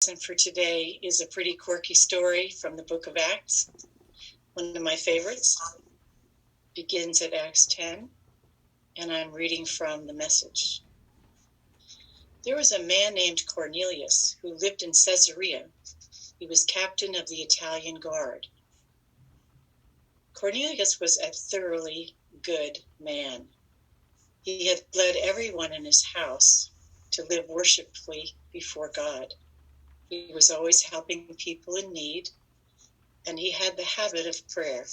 lesson for today is a pretty quirky story from the book of Acts. One of my favorites begins at Acts 10, and I'm reading from the Message. There was a man named Cornelius who lived in Caesarea. He was captain of the Italian guard. Cornelius was a thoroughly good man. He had led everyone in his house to live worshipfully before God. He was always helping people in need, and he had the habit of prayer.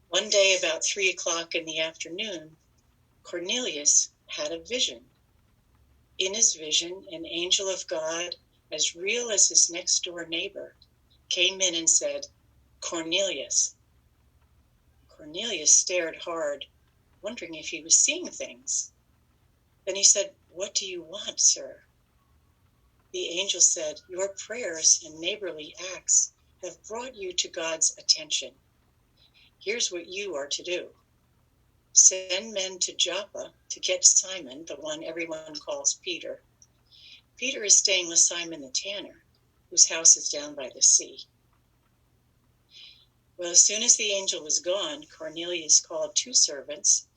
One day, about 3 o'clock in the afternoon, Cornelius had a vision. In his vision, an angel of God, as real as his next-door neighbor, came in and said, "Cornelius." Cornelius stared hard, wondering if he was seeing things. Then he said, "What do you want, sir?" The angel said, "Your prayers and neighborly acts have brought you to God's attention. Here's what you are to do. Send men to Joppa to get Simon, the one everyone calls Peter. Peter is staying with Simon the tanner, whose house is down by the sea." Well, as soon as the angel was gone, Cornelius called 2 servants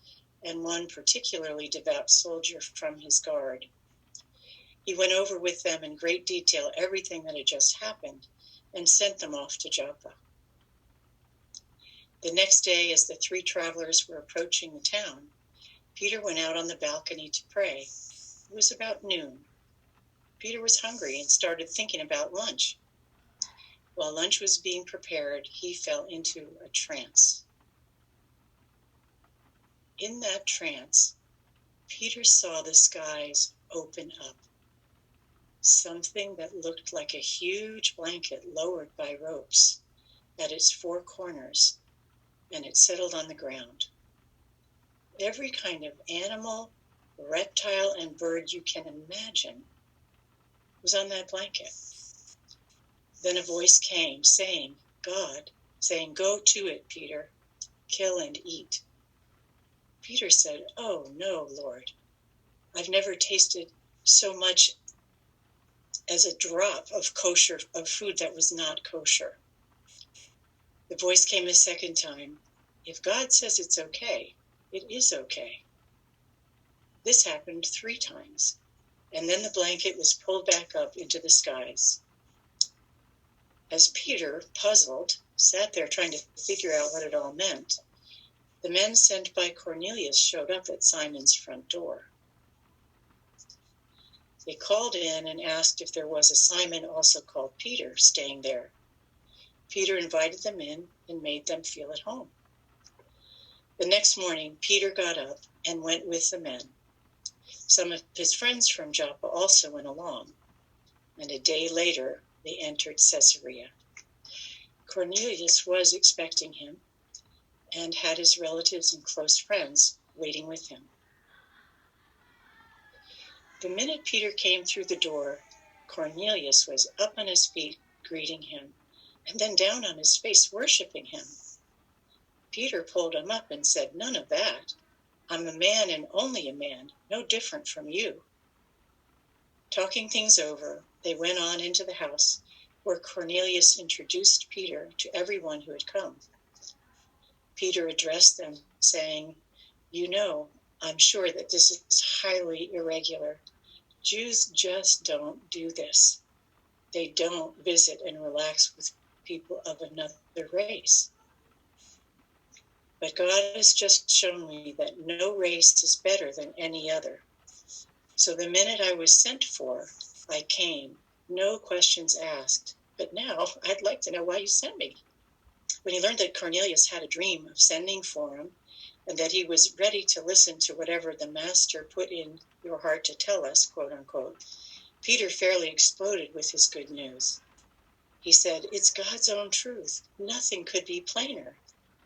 and one particularly devout soldier from his guard. He went over with them in great detail everything that had just happened and sent them off to Joppa. The next day, as the 3 travelers were approaching the town, Peter went out on the balcony to pray. It was about noon. Peter was hungry and started thinking about lunch. While lunch was being prepared, he fell into a trance. In that trance, Peter saw the skies open up. Something that looked like a huge blanket lowered by ropes at its 4 corners, and it settled on the ground. Every kind of animal, reptile, and bird you can imagine was on that blanket. Then a voice came saying, "Go to it, Peter, kill and eat." Peter said, "Oh, no, Lord. I've never tasted so much as a drop of food that was not kosher." The voice came a second time. "If God says it's okay, it is okay." This happened 3 times, and then the blanket was pulled back up into the skies. As Peter, puzzled, sat there trying to figure out what it all meant, the men sent by Cornelius showed up at Simon's front door. They called in and asked if there was a Simon, also called Peter, staying there. Peter invited them in and made them feel at home. The next morning, Peter got up and went with the men. Some of his friends from Joppa also went along, and a day later, they entered Caesarea. Cornelius was expecting him and had his relatives and close friends waiting with him. The minute Peter came through the door, Cornelius was up on his feet greeting him, and then down on his face worshiping him. Peter pulled him up and said, "None of that. I'm a man and only a man, no different from you." Talking things over, they went on into the house, where Cornelius introduced Peter to everyone who had come. Peter addressed them, saying, I'm sure that this is highly irregular. Jews just don't do this. They don't visit and relax with people of another race. But God has just shown me that no race is better than any other. So the minute I was sent for, I came, no questions asked. But now I'd like to know why you sent me. When he learned that Cornelius had a dream of sending for him, and that he was ready to listen to whatever the master put in your heart to tell us, quote unquote, Peter fairly exploded with his good news. He said, "It's God's own truth. Nothing could be plainer.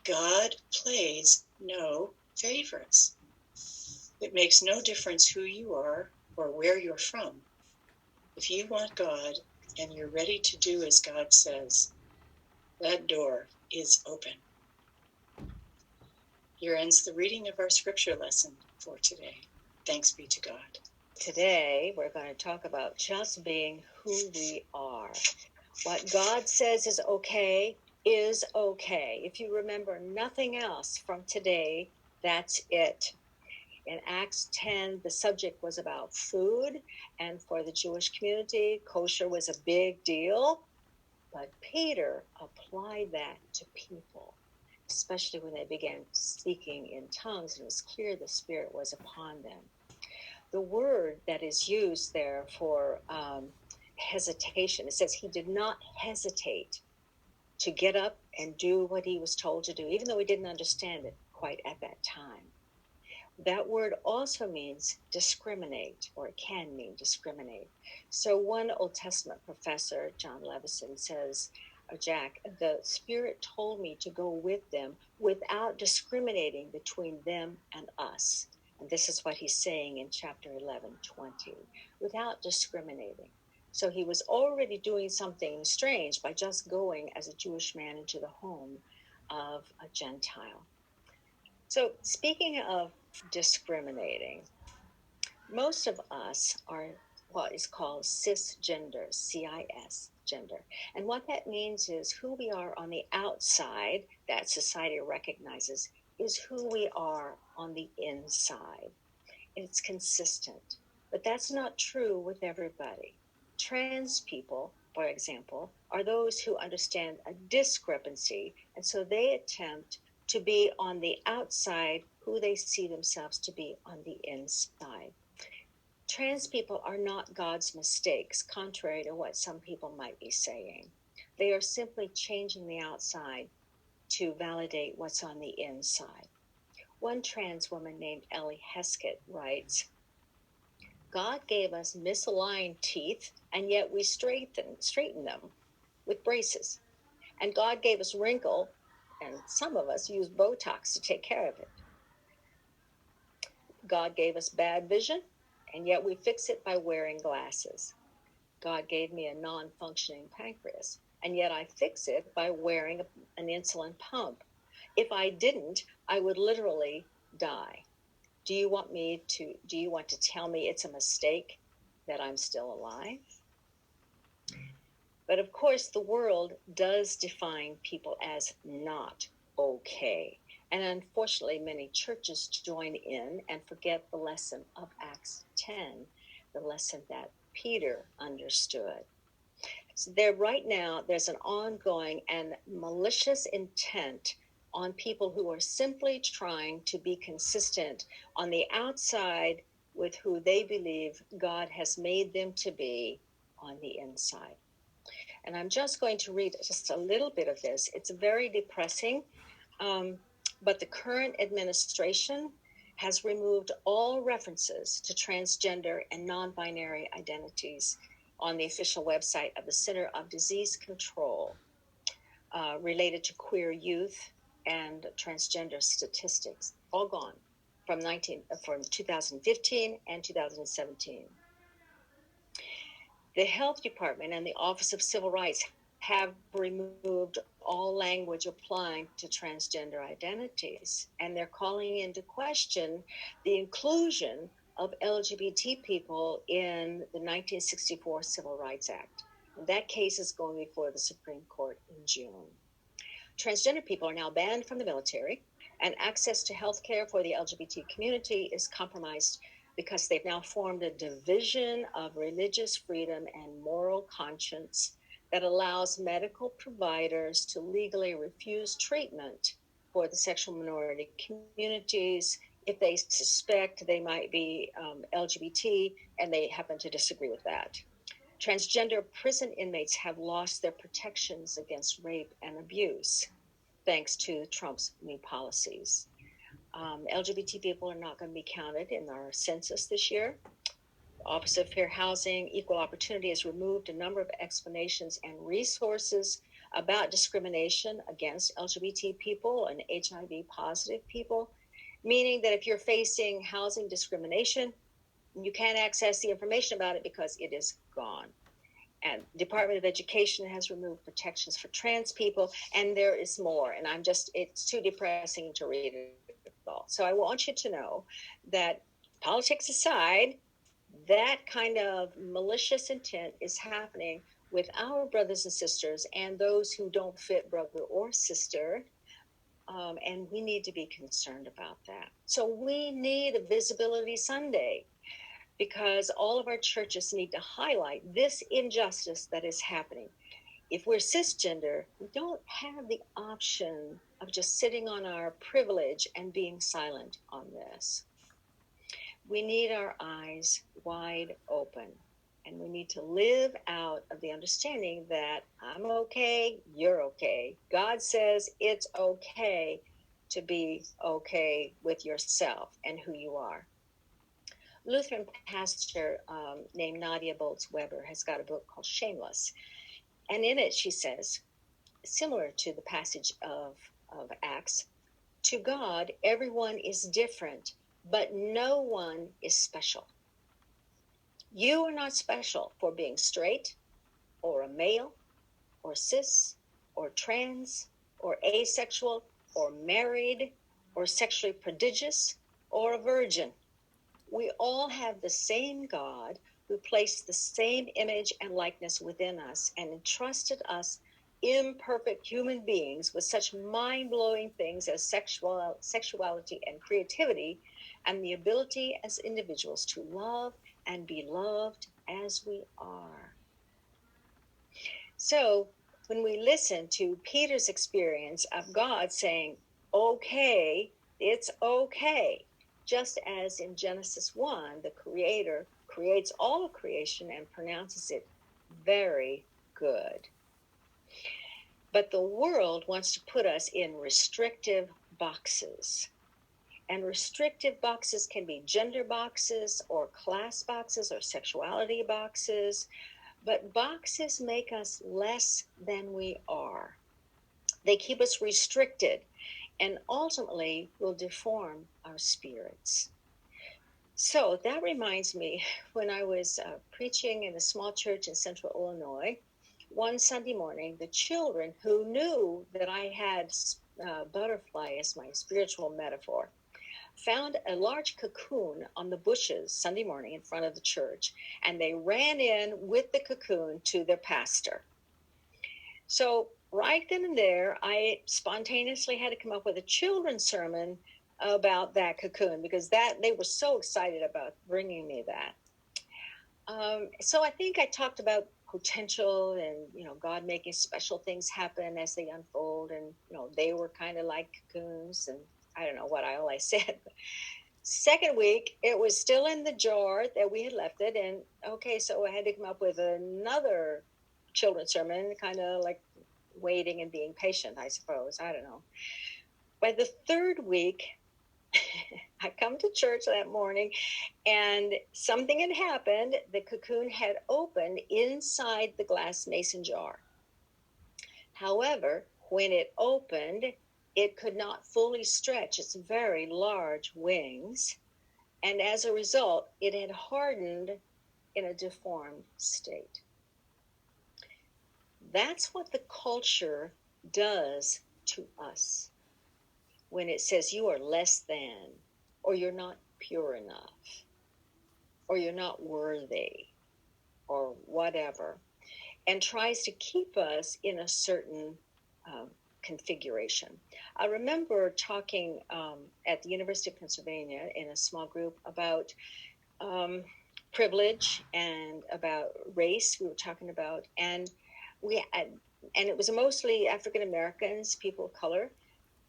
God plays no favorites. It makes no difference who you are or where you're from. If you want God and you're ready to do as God says, that door is open." Here ends the reading of our scripture lesson for today. Thanks be to God. Today, we're going to talk about just being who we are. What God says is okay. If you remember nothing else from today, that's it. In Acts 10, the subject was about food, and for the Jewish community, kosher was a big deal. But Peter applied that to people, especially when they began speaking in tongues, and it was clear the Spirit was upon them. The word that is used there for hesitation, it says he did not hesitate to get up and do what he was told to do, even though he didn't understand it quite at that time. That word also means discriminate, or it can mean discriminate. So one Old Testament professor, John Levison, says, Jack, the Spirit told me to go with them without discriminating between them and us. And this is what he's saying in chapter 11:20, without discriminating. So he was already doing something strange by just going as a Jewish man into the home of a Gentile. So speaking of discriminating, most of us are what is called cisgender, CIS gender. And what that means is who we are on the outside that society recognizes is who we are on the inside. It's consistent. But that's not true with everybody. Trans people, for example, are those who understand a discrepancy, and so they attempt to be on the outside who they see themselves to be on the inside. Trans people are not God's mistakes, contrary to what some people might be saying. They are simply changing the outside to validate what's on the inside. One trans woman named Ellie Heskett writes, God gave us misaligned teeth, and yet we straighten them with braces. And God gave us wrinkle, and some of us use Botox to take care of it. God gave us bad vision, and yet we fix it by wearing glasses. God gave me a non-functioning pancreas, and yet I fix it by wearing an insulin pump. If I didn't, I would literally die. Do you want to tell me it's a mistake that I'm still alive? But of course, the world does define people as not okay. And unfortunately, many churches join in and forget the lesson of Acts 10, the lesson that Peter understood. So right now, there's an ongoing and malicious intent on people who are simply trying to be consistent on the outside with who they believe God has made them to be on the inside. And I'm just going to read just a little bit of this. It's very depressing, but the current administration has removed all references to transgender and non-binary identities on the official website of the Center of Disease Control related to queer youth and transgender statistics, all gone from 2015 and 2017. The Health Department and the Office of Civil Rights have removed all language applying to transgender identities, and they're calling into question the inclusion of LGBT people in the 1964 Civil Rights Act. And that case is going before the Supreme Court in June. Transgender people are now banned from the military, and access to health care for the LGBT community is compromised because they've now formed a division of religious freedom and moral conscience that allows medical providers to legally refuse treatment for the sexual minority communities if they suspect they might be LGBT and they happen to disagree with that. Transgender prison inmates have lost their protections against rape and abuse thanks to Trump's new policies. LGBT people are not going to be counted in our census this year. The Office of Fair Housing, Equal Opportunity has removed a number of explanations and resources about discrimination against LGBT people and HIV positive people, meaning that if you're facing housing discrimination, you can't access the information about it because it is gone. And Department of Education has removed protections for trans people, and there is more. And it's too depressing to read it all. So I want you to know that politics aside, that kind of malicious intent is happening with our brothers and sisters and those who don't fit brother or sister. And we need to be concerned about that. So we need a Visibility Sunday because all of our churches need to highlight this injustice that is happening. If we're cisgender, we don't have the option of just sitting on our privilege and being silent on this. We need our eyes wide open, and we need to live out of the understanding that I'm okay, you're okay. God says it's okay to be okay with yourself and who you are. Lutheran pastor named Nadia Bolz-Weber has got a book called Shameless. And in it, she says, similar to the passage of Acts, to God, everyone is different, but no one is special. You are not special for being straight or a male or cis or trans or asexual or married or sexually prodigious or a virgin. We all have the same God who placed the same image and likeness within us and entrusted us imperfect human beings with such mind-blowing things as sexuality and creativity, and the ability as individuals to love and be loved as we are. So when we listen to Peter's experience of God saying, okay, it's okay, just as in Genesis 1, the Creator creates all of creation and pronounces it very good. But the world wants to put us in restrictive boxes. And restrictive boxes can be gender boxes or class boxes or sexuality boxes. But boxes make us less than we are. They keep us restricted and ultimately will deform our spirits. So that reminds me, when I was preaching in a small church in central Illinois, one Sunday morning, the children who knew that I had butterfly as my spiritual metaphor found a large cocoon on the bushes Sunday morning in front of the church, and they ran in with the cocoon to their pastor. So right then and there, I spontaneously had to come up with a children's sermon about that cocoon because they were so excited about bringing me that. So I think I talked about potential and, God making special things happen as they unfold. And, they were kind of like cocoons, and I don't know what all I said. Second week, it was still in the jar that we had left it. And okay, so I had to come up with another children's sermon, kind of like waiting and being patient, I suppose. I don't know. By the third week, I come to church that morning and something had happened. The cocoon had opened inside the glass mason jar. However, when it opened, it could not fully stretch its very large wings. And as a result, it had hardened in a deformed state. That's what the culture does to us when it says you are less than, or you're not pure enough, or you're not worthy, or whatever, and tries to keep us in a certain configuration. I remember talking at the University of Pennsylvania in a small group about privilege and about race. We were talking about, and it was mostly African Americans, people of color.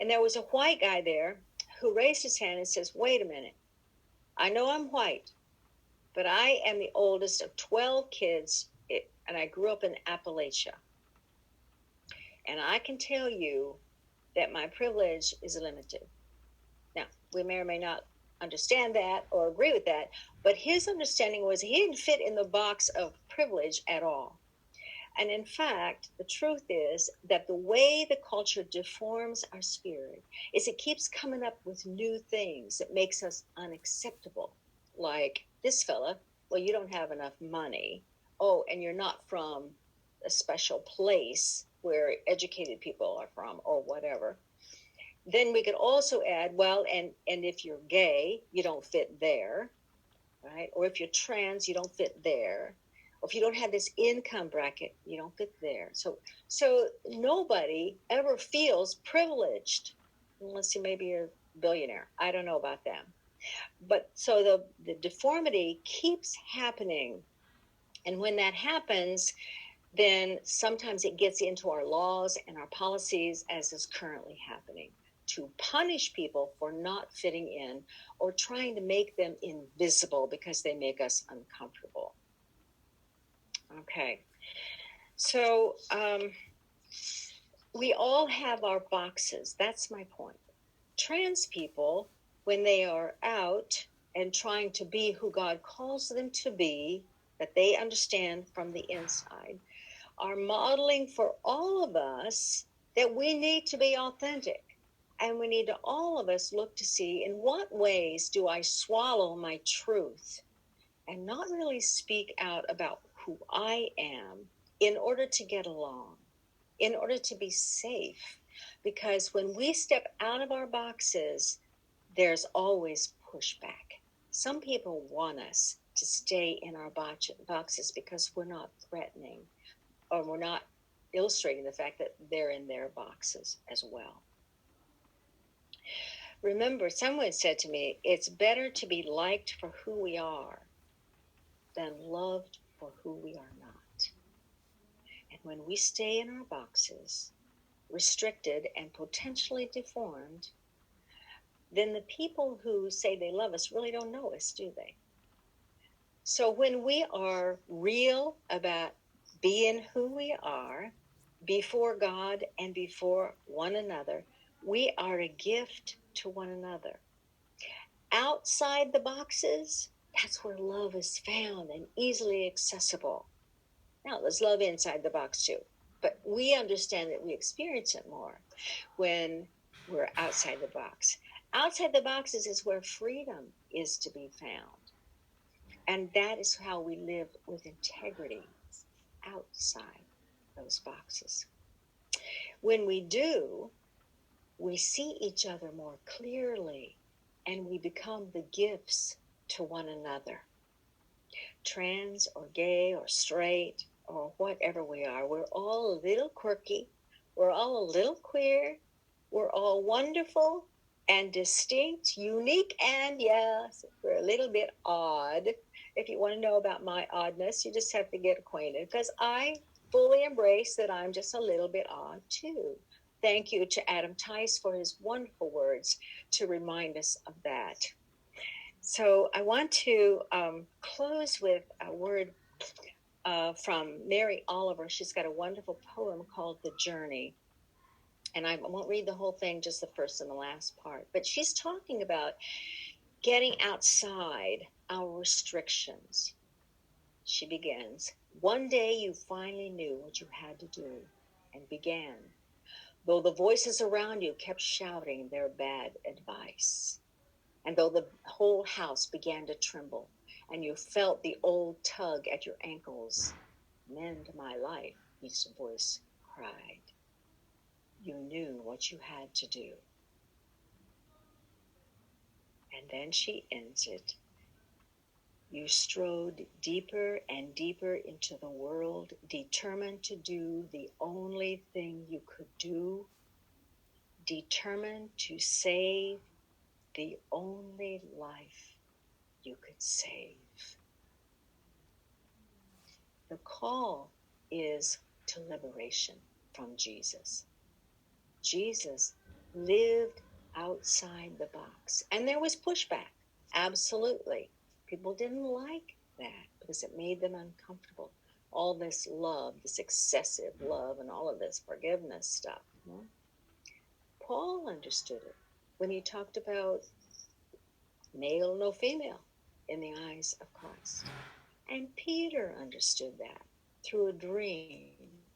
And there was a white guy there who raised his hand and says, wait a minute, I know I'm white, but I am the oldest of 12 kids, and I grew up in Appalachia. And I can tell you that my privilege is limited. Now, we may or may not understand that or agree with that, but his understanding was he didn't fit in the box of privilege at all. And in fact, the truth is that the way the culture deforms our spirit is it keeps coming up with new things that makes us unacceptable. Like this fella, well, you don't have enough money. Oh, and you're not from a special place where educated people are from or whatever. Then we could also add, well, and if you're gay, you don't fit there. right? Or if you're trans, you don't fit there. Or if you don't have this income bracket, you don't fit there. So nobody ever feels privileged, unless you maybe you're a billionaire. I don't know about them. But so the deformity keeps happening. And when that happens, then sometimes it gets into our laws and our policies, as is currently happening, to punish people for not fitting in or trying to make them invisible because they make us uncomfortable. Okay, so we all have our boxes. That's my point. Trans people, when they are out and trying to be who God calls them to be, that they understand from the inside, are modeling for all of us that we need to be authentic. And we need to all of us look to see, in what ways do I swallow my truth and not really speak out about who I am in order to get along, in order to be safe. Because when we step out of our boxes, there's always pushback. Some people want us to stay in our boxes because we're not threatening, or we're not illustrating the fact that they're in their boxes as well. Remember, someone said to me, it's better to be liked for who we are than loved for who we are not. And when we stay in our boxes, restricted and potentially deformed, then the people who say they love us really don't know us, do they? So when we are real about being who we are before God and before one another, we are a gift to one another. Outside the boxes, that's where love is found and easily accessible. Now, there's love inside the box too, but we understand that we experience it more when we're outside the box. Outside the boxes is where freedom is to be found. And that is how we live with integrity outside those boxes. When we do, we see each other more clearly and we become the gifts to one another. Trans or gay or straight or whatever we are, we're all a little quirky, we're all a little queer, we're all wonderful and distinct, unique, and yes, we're a little bit odd. If you want to know about my oddness, you just have to get acquainted, because I fully embrace that I'm just a little bit odd too. Thank you to Adam Tice for his wonderful words to remind us of that. So I want to close with a word from Mary Oliver. She's got a wonderful poem called The Journey. And I won't read the whole thing, just the first and the last part. But she's talking about getting outside our restrictions. She begins, one day you finally knew what you had to do and began, though the voices around you kept shouting their bad advice. And though the whole house began to tremble and you felt the old tug at your ankles, mend my life, each voice cried. You knew what you had to do. And then she ends it. You strode deeper and deeper into the world, determined to do the only thing you could do, determined to save the only life you could save. The call is to liberation from Jesus. Jesus lived outside the box, and there was pushback, absolutely. People didn't like that because it made them uncomfortable. All this love, this excessive love, and all of this forgiveness stuff. Paul understood it when he talked about male, no female in the eyes of Christ. And Peter understood that through a dream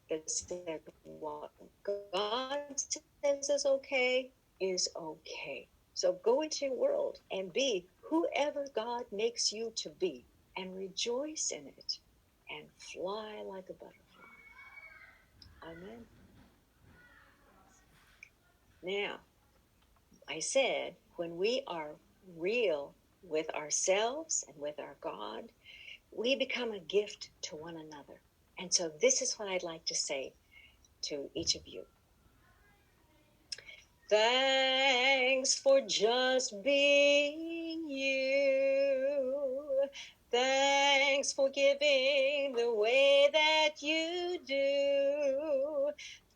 that said, what God says is okay is okay. So go into your world and be whoever God makes you to be and rejoice in it and fly like a butterfly. Amen. Now, I said, when we are real with ourselves and with our God, we become a gift to one another. And so this is what I'd like to say to each of you. Thanks for just being you. Thanks for giving the way that you do.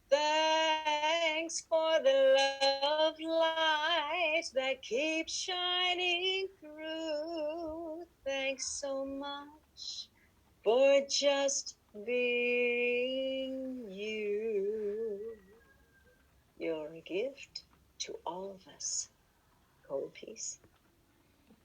Thanks for the love light that keeps shining through. Thanks so much for just being you. You're a gift to all of us. Go in peace.